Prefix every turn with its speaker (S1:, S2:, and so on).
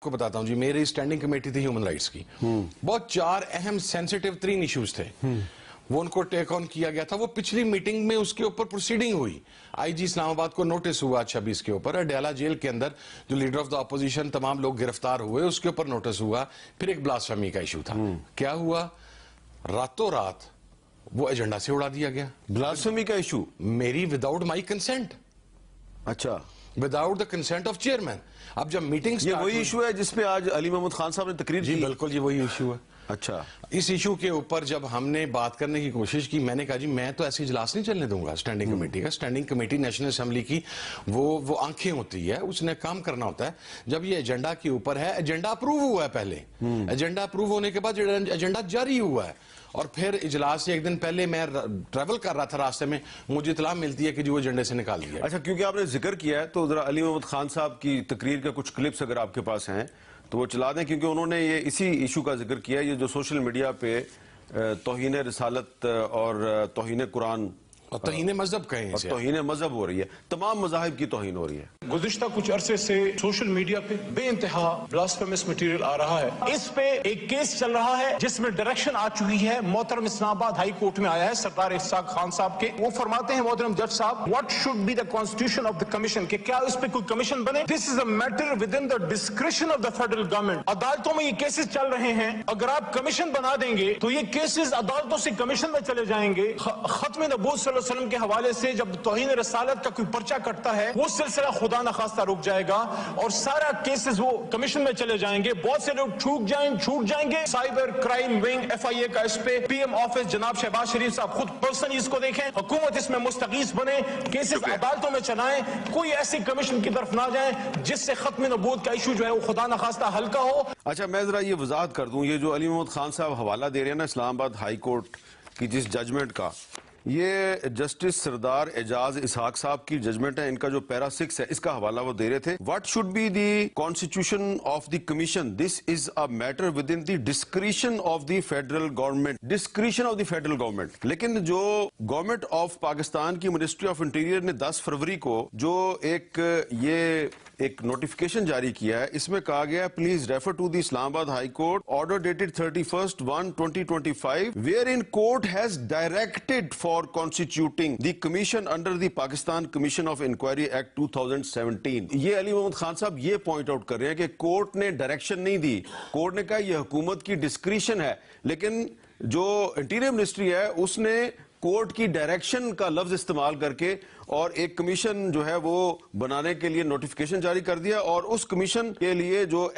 S1: کو بتاتا ہوں جی، میری اسٹینڈنگ کمیٹی تھی ہیومن رائٹس کی. بہت 4 اہم سینسیٹیو 3 ایشوز تھے، وہ ان کو ٹیک آن کیا گیا تھا. وہ پچھلی میٹنگ میں اس کے اوپر پروسیڈنگ ہوئی. آئی جی اسلام آباد کو نوٹس ہوا 26 کے اوپر. اڈیالہ جیل کے اندر جو لیڈر آف دا اپوزیشن تمام لوگ گرفتار ہوئے، اس کے اوپر نوٹس ہوا. پھر ایک بلاسفیمی کا ایشو تھا. کیا ہوا؟ راتوں رات وہ ایجنڈا سے اڑا دیا گیا.
S2: بلاسفیمی کا ایشو
S1: میری وداؤٹ مائی کنسینٹ،
S2: اچھا
S1: without the consent of chairman. اب جب میٹنگ
S2: یہ وہی ایشو ہے جس پہ آج علی محمد خان صاحب نے تقریر
S1: جی
S2: کی؟
S1: بالکل، یہ وہی ایشو ہے.
S2: اچھا،
S1: اس ایشو کے اوپر جب ہم نے بات کرنے کی کوشش کی، میں نے کہا جی میں تو ایسی اجلاس نہیں چلنے دوں گا اسٹینڈنگ کمیٹی کا. اسٹینڈنگ کمیٹی نیشنل اسمبلی کی وہ آنکھیں ہوتی ہے، اس نے کام کرنا ہوتا ہے. جب یہ ایجنڈا کے اوپر ہے، ایجنڈا اپروو ہوا ہے پہلے، ایجنڈا اپروو ہونے کے بعد ایجنڈا جاری ہوا ہے، اور پھر اجلاس سے ایک دن پہلے میں ٹریول کر رہا تھا، راستے میں مجھے اطلاع ملتی ہے کہ جی وہ ایجنڈے سے نکال دیا.
S2: اچھا، کیونکہ آپ نے ذکر کیا ہے تو ذرا علی محمد خان صاحب کی تقریر کا کچھ کلپس اگر آپ کے پاس ہیں تو وہ چلا دیں، کیونکہ انہوں نے یہ اسی ایشو کا ذکر کیا. یہ جو سوشل میڈیا پہ توہین رسالت اور توہین قرآن
S1: اور توہین مذہب کہیں
S2: اور توہین مذہب ہو رہی ہے، تمام مذاہب کی توہین ہو رہی ہے.
S3: گزشتہ کچھ عرصے سے سوشل میڈیا پہ بے انتہا بلاسفیمس مٹیریل آ رہا ہے. اس پہ ایک کیس چل رہا ہے جس میں ڈائریکشن آ چکی ہے، محترم اسلام آباد ہائی کورٹ میں آیا ہے سردار اسحاق خان صاحب کے. وہ فرماتے ہیں محترم جج صاحب، what should be the constitution of the commission, کہ کیا اس پہ کوئی کمیشن بنے. This is a matter within the discretion of the federal government. عدالتوں میں یہ کیسز چل رہے ہیں، اگر آپ کمیشن بنا دیں گے تو یہ کیسز عدالتوں سے کمیشن میں چلے جائیں گے. ختم نبوت صلی اللہ علیہ وسلم کے حوالے سے جب توہین رسالت کا کوئی پرچہ کٹتا ہے، وہ سلسلہ خدا نخواستہ رک جائے گا اور سارا کیسز وہ کمیشن میں چلے جائیں گے. بہت سے لوگ چھوٹ جائیں گے. سائبر کرائم ونگ FIA کا اس پہ PM آفس جناب شہباز شریف صاحب خود پرسنلی اس کو دیکھیں. حکومت اس میں مستغیث بنے، کیسز عدالتوں میں چلائیں، کوئی ایسی کمیشن کی طرف نہ جائیں جس سے ختم نبوت کا ایشو جو ہے وہ خدا نخواستہ ہلکا ہو.
S2: اچھا، میں ذرا یہ وضاحت کر دوں، یہ جو علی محمد خان صاحب حوالہ دے رہے ہیں نا اسلام آباد ہائی کورٹ کی جس ججمنٹ کا، یہ جسٹس سردار اعجاز اسحاق صاحب کی ججمنٹ ہے. ان کا جو پیرا 6 ہے اس کا حوالہ وہ دے رہے تھے. What should be the constitution of the commission, this is a matter within the discretion of the federal government. Discretion of the federal government. لیکن جو گورنمنٹ آف پاکستان کی منسٹری آف انٹیریئر نے 10 فروری کو جو ایک نوٹیفیکیشن جاری کیا ہے، اس میں کہا گیا ہے please refer to the Islamabad high court order dated 31/1/2025 wherein court has directed for constituting the commission under the Pakistan commission of inquiry act 2017. یہ علی محمد خان صاحب یہ پوائنٹ آؤٹ کر رہے ہیں کہ کورٹ نے ڈائریکشن نہیں دی، کورٹ نے کہا یہ حکومت کی ڈسکریشن ہے. لیکن جو انٹیریئر منسٹری ہے اس نے کورٹ کی ڈائریکشن کا لفظ استعمال کر کے اور ایک کمیشن جو ہے وہ بنانے کے لیے نوٹیفیکیشن جاری کر دیا، اور اس کمیشن کے لیے جو